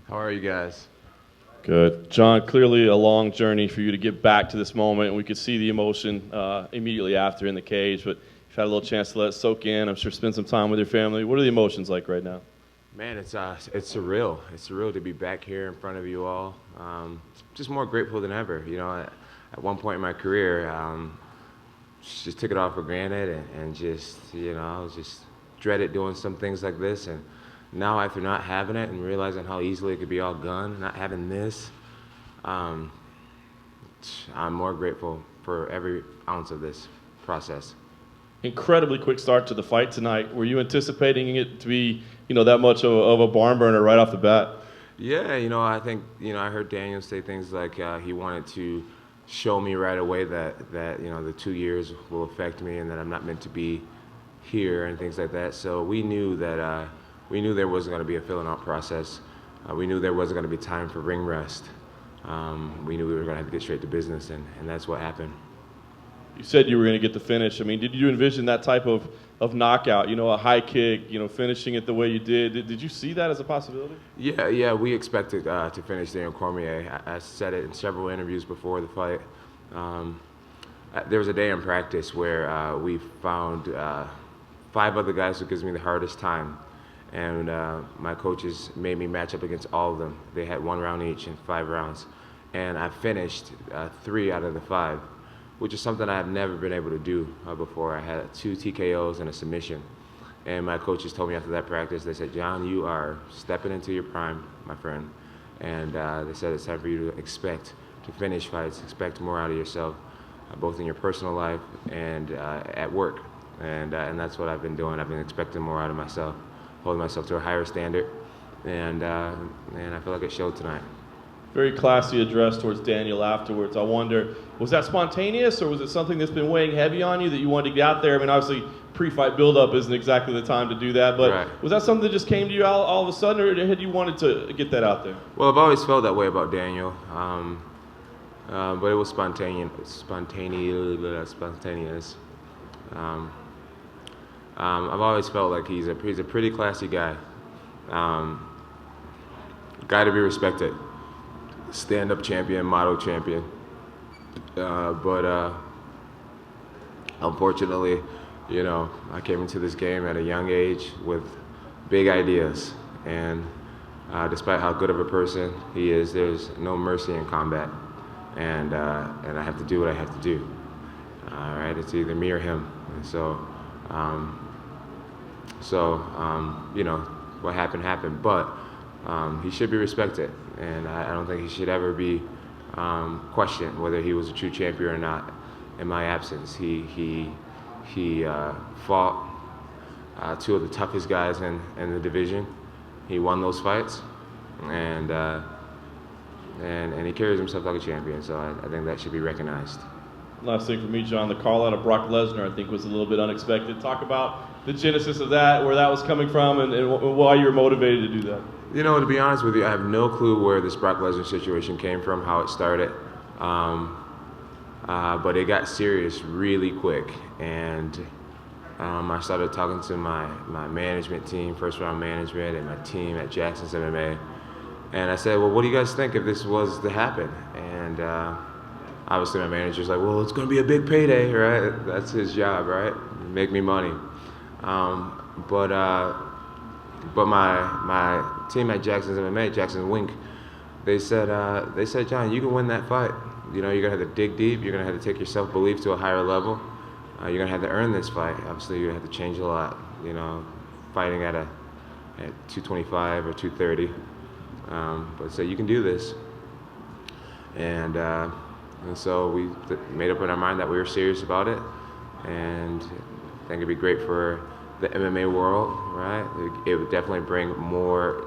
How are you guys? Good. Jon, clearly a long journey for you to get back to this moment, and we could see the emotion immediately after in the cage, but you've had a little chance to let it soak in. I'm sure spend some time with your family. What are the emotions like right now? Man, it's surreal. It's surreal to be back here in front of you all. Just more grateful than ever. You know, at one point in my career, just took it all for granted and just, I was just dreaded doing some things like this. And now after not having it and realizing how easily it could be all gone, not having this, I'm more grateful for every ounce of this process. Incredibly quick start to the fight tonight. Were you anticipating it to be, that much of a barn burner right off the bat? Yeah, I think, I heard Daniel say things like he wanted to show me right away that the 2 years will affect me and that I'm not meant to be here and things like that. So we knew that we knew there wasn't going to be a filling out process. We knew there wasn't going to be time for ring rest. We knew we were going to have to get straight to business, and that's what happened. You said you were going to get the finish. I mean, did you envision that type of knockout, a high kick, finishing it the way you did? Did you see that as a possibility? Yeah, we expected to finish Daniel Cormier. I said it in several interviews before the fight. There was a day in practice where we found 5 other guys who gives me the hardest time. And my coaches made me match up against all of them. They had 1 round each in 5 rounds. And I finished 3 out of the 5, which is something I have never been able to do before. I had 2 TKOs and a submission. And my coaches told me after that practice, they said, Jon, you are stepping into your prime, my friend. And they said it's time for you to expect to finish fights, expect more out of yourself, both in your personal life and at work. And that's what I've been doing. I've been expecting more out of myself, holding myself to a higher standard, and I feel like it showed tonight. Very classy address towards Daniel afterwards. I wonder, was that spontaneous, or was it something that's been weighing heavy on you that you wanted to get out there? I mean, obviously, pre-fight build-up isn't exactly the time to do that, but Right. Was that something that just came to you all of a sudden, or had you wanted to get that out there? Well, I've always felt that way about Daniel, but it was spontaneous. I've always felt like he's a pretty classy guy, guy to be respected, stand-up champion, model champion. But unfortunately, I came into this game at a young age with big ideas, and despite how good of a person he is, there's no mercy in combat, and I have to do what I have to do. All right, it's either me or him, and so what happened, but he should be respected, and I don't think he should ever be questioned whether he was a true champion or not in my absence. He fought 2 of the toughest guys in the division. He won those fights, and he carries himself like a champion, so I think that should be recognized. Last thing for me, Jon, the call out of Brock Lesnar I think was a little bit unexpected. Talk about the genesis of that, where that was coming from, and why you were motivated to do that. To be honest with you, I have no clue where this Brock Lesnar situation came from, how it started. But it got serious really quick, and I started talking to my management team, first round management, and my team at Jackson's MMA. And I said, well, what do you guys think if this was to happen? And obviously my manager's like, well, it's going to be a big payday, right? That's his job, right? Make me money. But my team at Jackson's MMA, Jackson's Wink, they said, Jon, you can win that fight. You're going to have to dig deep. You're going to have to take your self-belief to a higher level. You're going to have to earn this fight. Obviously, you're going to have to change a lot, fighting at 225 or 230. But so you can do this. And so we made up in our mind that we were serious about it. And I think it'd be great for the MMA world, right? It would definitely bring more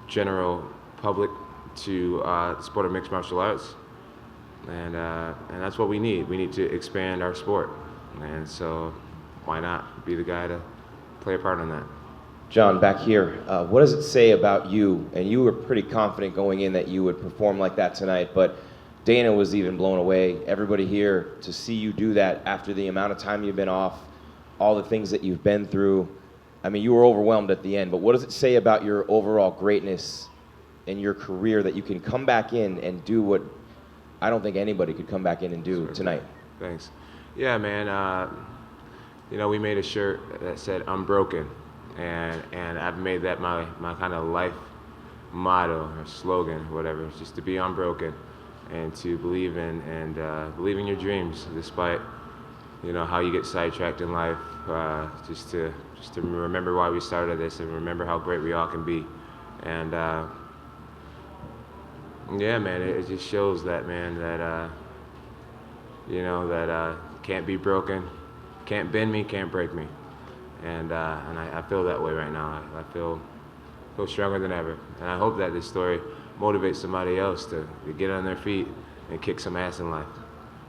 general public to the sport of mixed martial arts. And that's what we need. We need to expand our sport. And so why not be the guy to play a part in that? Jon, back here, what does it say about you? And you were pretty confident going in that you would perform like that tonight, but Dana was even blown away. Everybody here, to see you do that after the amount of time you've been off, all the things that you've been through. I mean, you were overwhelmed at the end, but what does it say about your overall greatness in your career that you can come back in and do what I don't think anybody could come back in and do tonight. Thanks. Yeah, man. You know, we made a shirt that said "UnBroken," and I've made that my kind of life motto or slogan, whatever, just to be unbroken and to believe in believe in your dreams despite, you know, how you get sidetracked in life. Just to remember why we started this and remember how great we all can be. And yeah, man, it just shows that, man, that you know, that can't be broken, can't bend me, can't break me. And I feel that way right now. I feel stronger than ever. And I hope that this story motivates somebody else to get on their feet and kick some ass in life.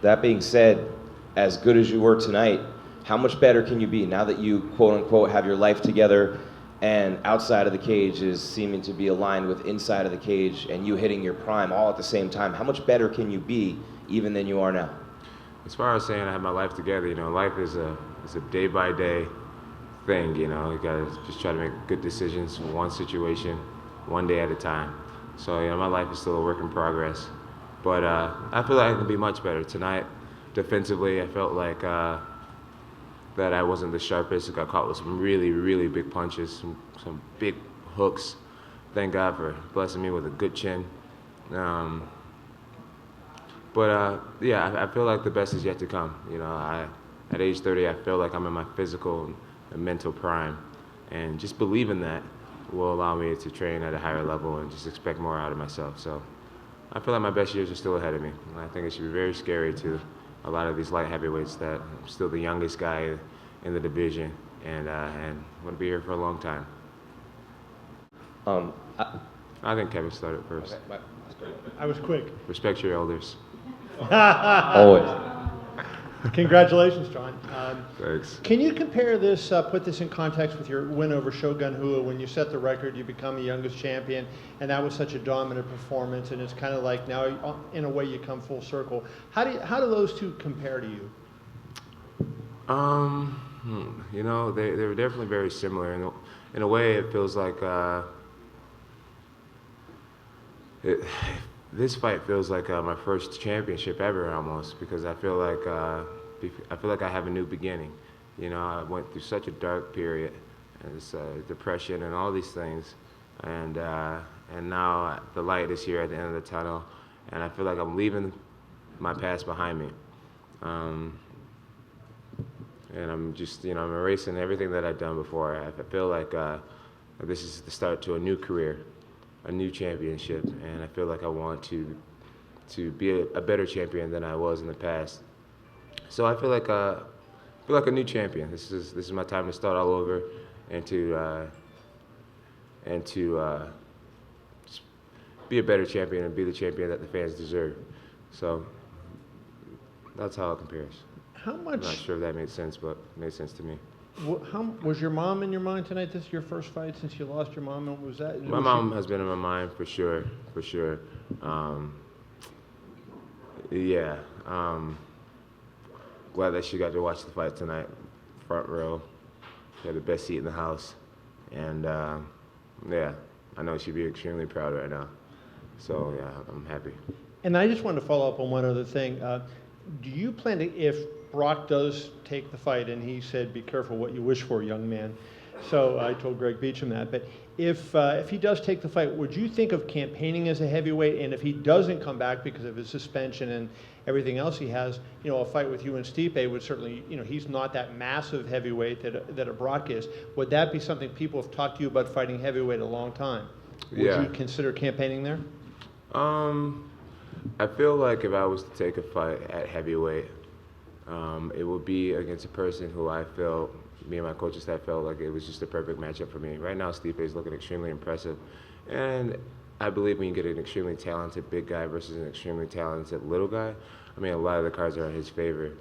That being said, as good as you were tonight, how much better can you be now that you, quote unquote, have your life together and outside of the cage is seeming to be aligned with inside of the cage and you hitting your prime all at the same time? How much better can you be even than you are now? As far as saying I have my life together, you know, life is a day by day thing, you know. You gotta just try to make good decisions, one situation, one day at a time. So, you know, my life is still a work in progress. But I feel like I can be much better. Tonight, defensively, I felt like that I wasn't the sharpest. I got caught with some really, really big punches, some big hooks. Thank God for blessing me with a good chin. But yeah, I feel like the best is yet to come. You know, at age 30, I feel like I'm in my physical and mental prime. And just believing that will allow me to train at a higher level and just expect more out of myself. So I feel like my best years are still ahead of me. And I think it should be very scary to a lot of these light heavyweights that I'm still the youngest guy in the division and I'm going to be here for a long time. I think Kevin started first. I was quick. Respect your elders. Always. Congratulations, Jon. Thanks. Can you compare this, put this in context with your win over Shogun Rua? When you set the record, you become the youngest champion, and that was such a dominant performance, and it's kind of like now, in a way, you come full circle. How do those two compare to you? You know, they were definitely very similar. In a way, it feels like this fight feels like my first championship ever, almost, because I feel like I have a new beginning. You know, I went through such a dark period, and it's depression and all these things, and now the light is here at the end of the tunnel, and I feel like I'm leaving my past behind me, and I'm just, you know, I'm erasing everything that I've done before. I feel like this is the start to a new career, a new championship, and I feel like I want to be a better champion than I was in the past. So I feel like a new champion. This is my time to start all over, and to just be a better champion and be the champion that the fans deserve. So that's how it compares. How much? I'm not sure if that made sense, but it made sense to me. How was your mom in your mind tonight? This is your first fight since you lost your mom. Was that? My mom has been in my mind for sure. Yeah. Glad that she got to watch the fight tonight, front row. She had the best seat in the house, and yeah, I know she'd be extremely proud right now. So yeah, I'm happy. And I just wanted to follow up on one other thing. Do you plan to, if Brock does take the fight, and he said, "Be careful what you wish for, young man." So I told Greg Beecham that. But if he does take the fight, would you think of campaigning as a heavyweight? And if he doesn't come back because of his suspension and everything else he has, you know, a fight with you and Stipe would certainly, you know, he's not that massive heavyweight that a Brock is. Would that be something people have talked to you about, fighting heavyweight a long time? Would you consider campaigning there? I feel like if I was to take a fight at heavyweight, it would be against a person who I felt, me and my coaching staff felt like it was just a perfect matchup for me. Right now, Stipe is looking extremely impressive, and I believe when you get an extremely talented big guy versus an extremely talented little guy, I mean, a lot of the cards are in his favor.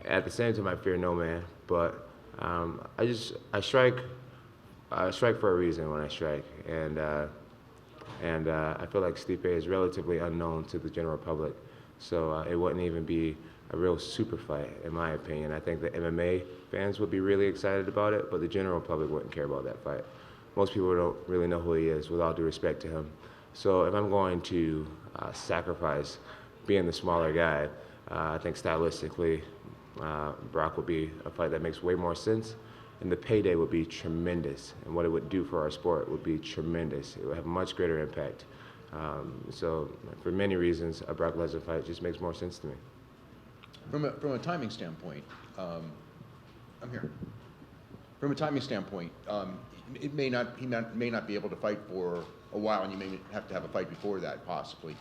At the same time, I fear no man, but I strike for a reason when I strike, and I feel like Stipe is relatively unknown to the general public, so it wouldn't even be a real super fight, in my opinion. I think the MMA fans would be really excited about it, but the general public wouldn't care about that fight. most people don't really know who he is, with all due respect to him. So if I'm going to sacrifice being the smaller guy, I think stylistically, Brock would be a fight that makes way more sense, and the payday would be tremendous, and what it would do for our sport would be tremendous. It would have much greater impact. So for many reasons, a Brock Lesnar fight just makes more sense to me. From a timing standpoint, I'm here. From a timing standpoint, he may not be able to fight for a while, and you may have to have a fight before that, possibly.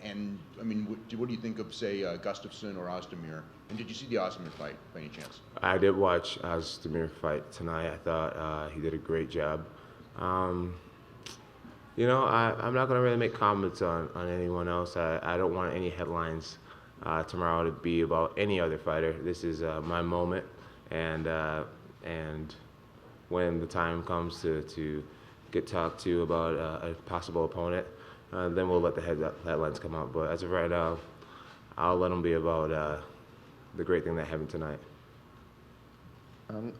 And I mean, what do you think of, say, Gustafsson or Ozdemir? And did you see the Ozdemir fight by any chance? I did watch Ozdemir fight tonight. I thought he did a great job. You know, I'm not going to really make comments on anyone else. I don't want any headlines tomorrow to be about any other fighter. This is my moment, and when the time comes to get talked to about a possible opponent, then we'll let the headlines come out. But as of right now, I'll let them be about the great thing that happened tonight.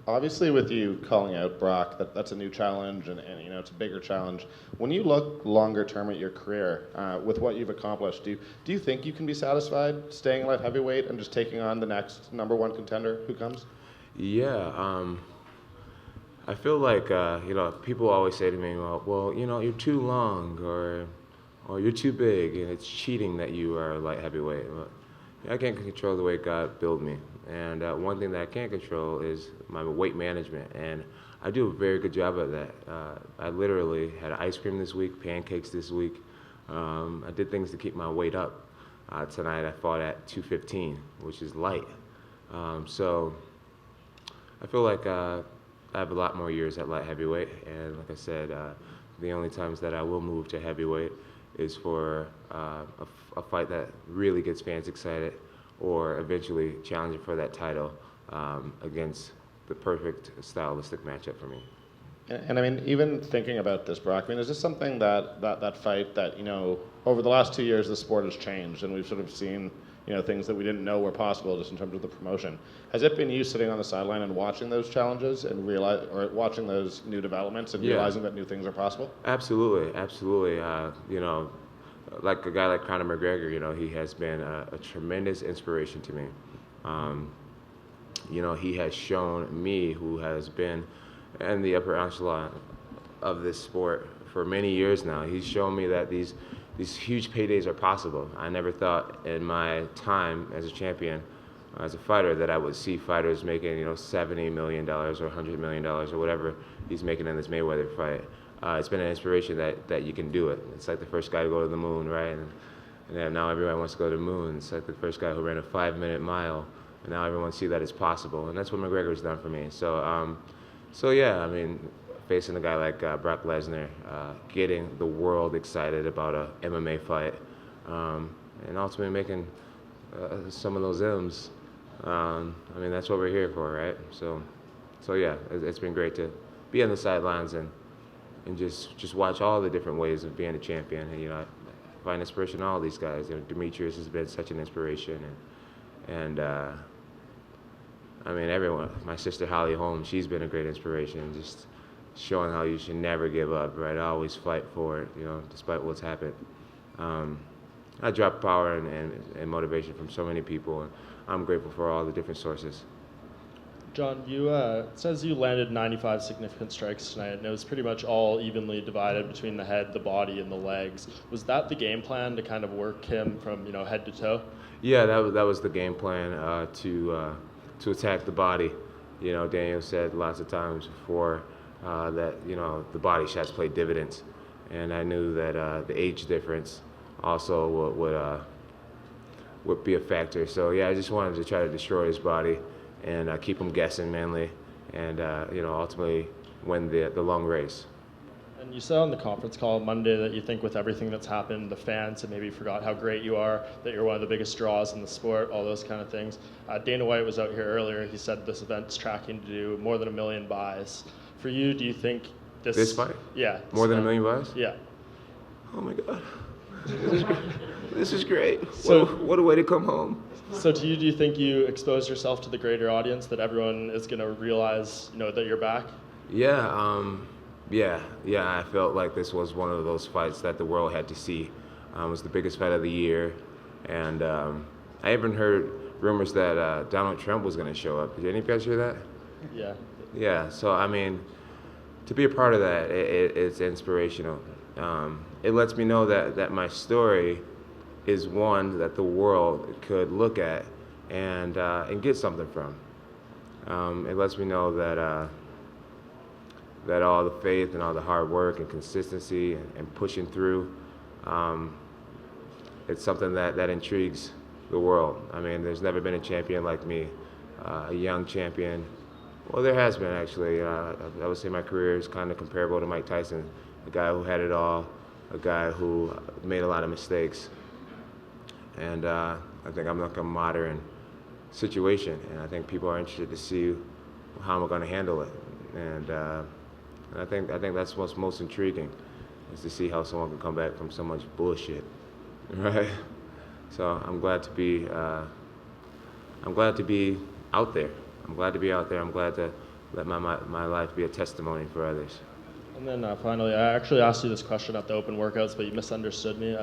Obviously, with you calling out Brock, that's a new challenge, and you know it's a bigger challenge. When you look longer term at your career, with what you've accomplished, do you think you can be satisfied staying light heavyweight and just taking on the next #1 contender who comes? Yeah, I feel like you know, people always say to me, well, you know, you're too long, or you're too big, and it's cheating that you are light heavyweight. But I can't control the way God built me, and one thing that I can't control is my weight management, and I do a very good job at that. I literally had ice cream this week, pancakes this week. I did things to keep my weight up. Tonight I fought at 215, which is light. So I feel like I have a lot more years at light heavyweight, and like I said, the only times that I will move to heavyweight is for a fight that really gets fans excited, or eventually challenging for that title against the perfect stylistic matchup for me. And I mean, even thinking about this, Brock, I mean, is this something that fight that, you know, over the last 2 years, the sport has changed, and we've sort of seen, you know, things that we didn't know were possible just in terms of the promotion. Has it been you sitting on the sideline and watching those challenges and watching those new developments and realizing that new things are possible? Absolutely, absolutely. You know, like a guy like Conor McGregor, you know, he has been a tremendous inspiration to me. You know, he has shown me, who has been in the upper echelon of this sport for many years now, he's shown me that these huge paydays are possible. I never thought in my time as a champion, as a fighter, that I would see fighters making, you know, $70 million or $100 million or whatever he's making in this Mayweather fight. It's been an inspiration that you can do it. It's like the first guy to go to the moon, right? And now everyone wants to go to the moon. It's like the first guy who ran a 5-minute mile, and now everyone see that it's possible. And that's what McGregor's done for me. So yeah, I mean, facing a guy like Brock Lesnar, getting the world excited about a MMA fight, and ultimately making some of those M's. I mean, that's what we're here for, right? So yeah, it's been great to be on the sidelines and just watch all the different ways of being a champion. And, you know, I find inspiration in all these guys. You know, Demetrius has been such an inspiration, and I mean, everyone. My sister Holly Holm, she's been a great inspiration. Just showing how you should never give up, right? Always fight for it, you know, despite what's happened. I drop power and motivation from so many people, and I'm grateful for all the different sources. Jon, it says you landed 95 significant strikes tonight, and it was pretty much all evenly divided between the head, the body, and the legs. Was that the game plan, to kind of work him from, you know, head to toe? Yeah, that was the game plan, to attack the body. You know, Daniel said lots of times before that, you know, the body shots play dividends, and I knew that the age difference also would be a factor. So yeah, I just wanted to try to destroy his body and keep him guessing mainly, and you know, ultimately win the long race. And you said on the conference call Monday that you think with everything that's happened, the fans have maybe forgot how great you are, that you're one of the biggest draws in the sport, all those kind of things. Dana White was out here earlier. He said this event's tracking to do more than 1 million buys. For you, do you think This fight? Yeah. More than 1 million buys? Yeah. Oh my God. This is great. So- what a way to come home. So to you, do you think you exposed yourself to the greater audience, that everyone is going to realize, you know, that you're back? Yeah. I felt like this was one of those fights that the world had to see. It was the biggest fight of the year, and I even heard rumors that Donald Trump was going to show up. Did any of you guys hear that? Yeah. Yeah. So I mean, to be a part of that, it's inspirational. It lets me know that my story is one that the world could look at and get something from. It lets me know that all the faith and all the hard work and consistency and pushing through, it's something that intrigues the world. I mean, there's never been a champion like me, a young champion. Well, there has been, actually. I would say my career is kind of comparable to Mike Tyson, a guy who had it all, a guy who made a lot of mistakes. And I think I'm like a modern situation, and I think people are interested to see how I'm going to handle it. And I think that's what's most intriguing, is to see how someone can come back from so much bullshit, right? So I'm glad to be out there. I'm glad to be out there. I'm glad to let my life be a testimony for others. And then finally, I actually asked you this question at the open workouts, but you misunderstood me.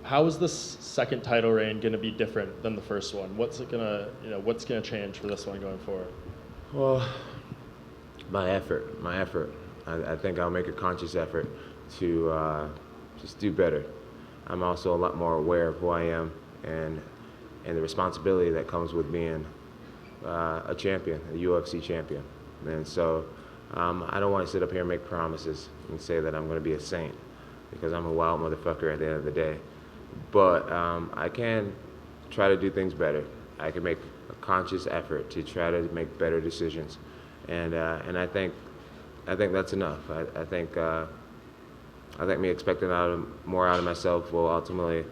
How is this second title reign going to be different than the first one? What's gonna change for this one going forward? Well, my effort. I think I'll make a conscious effort to just do better. I'm also a lot more aware of who I am and the responsibility that comes with being a champion, a UFC champion. And so I don't want to sit up here and make promises and say that I'm going to be a saint, because I'm a wild motherfucker at the end of the day. But I can try to do things better. I can make a conscious effort to try to make better decisions, and I think that's enough. I think me expecting more out of myself will ultimately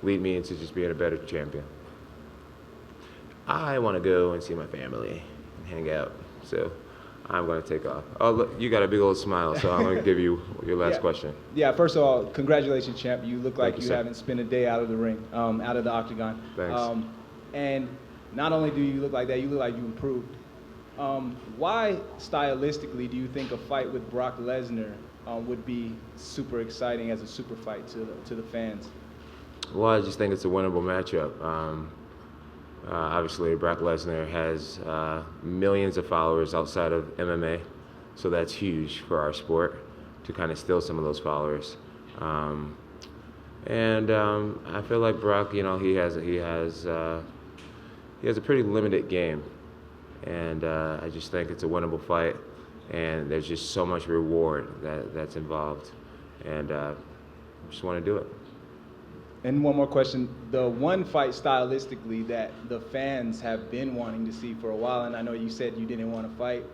lead me into just being a better champion. I want to go and see my family and hang out, so I'm going to take off. Oh, look, you got a big old smile, so I'm going to give you your last question. Yeah, first of all, congratulations, champ. You look like Thank you, you sir. haven't spent a day out of the ring, out of the octagon. Thanks. And not only do you look like that, you look like you improved. Why, stylistically, do you think a fight with Brock Lesnar would be super exciting as a super fight to the fans? Well, I just think it's a winnable matchup. Obviously, Brock Lesnar has millions of followers outside of MMA, so that's huge for our sport to kind of steal some of those followers. And I feel like Brock, he has a pretty limited game, and I just think it's a winnable fight, and there's just so much reward that's involved, and I just want to do it. And one more question. The one fight stylistically that the fans have been wanting to see for a while, and I know you said you didn't want to fight,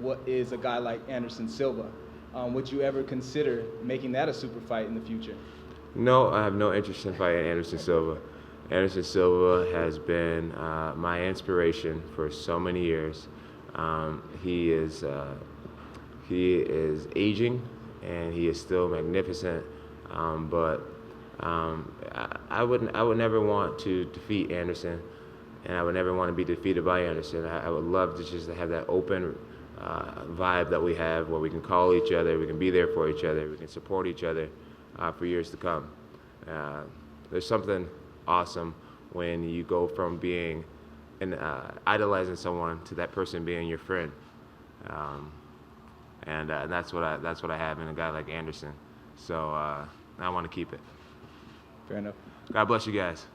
what is a guy like Anderson Silva? Would you ever consider making that a super fight in the future? No, I have no interest in fighting Anderson Silva. Anderson Silva has been my inspiration for so many years. He is aging, and he is still magnificent, but I would never want to defeat Anderson, and I would never want to be defeated by Anderson. I would love to just have that open vibe that we have, where we can call each other, we can be there for each other, we can support each other for years to come. There's something awesome when you go from being idolizing someone to that person being your friend, and that's what I have in a guy like Anderson. So I want to keep it. Fair enough. God bless you guys.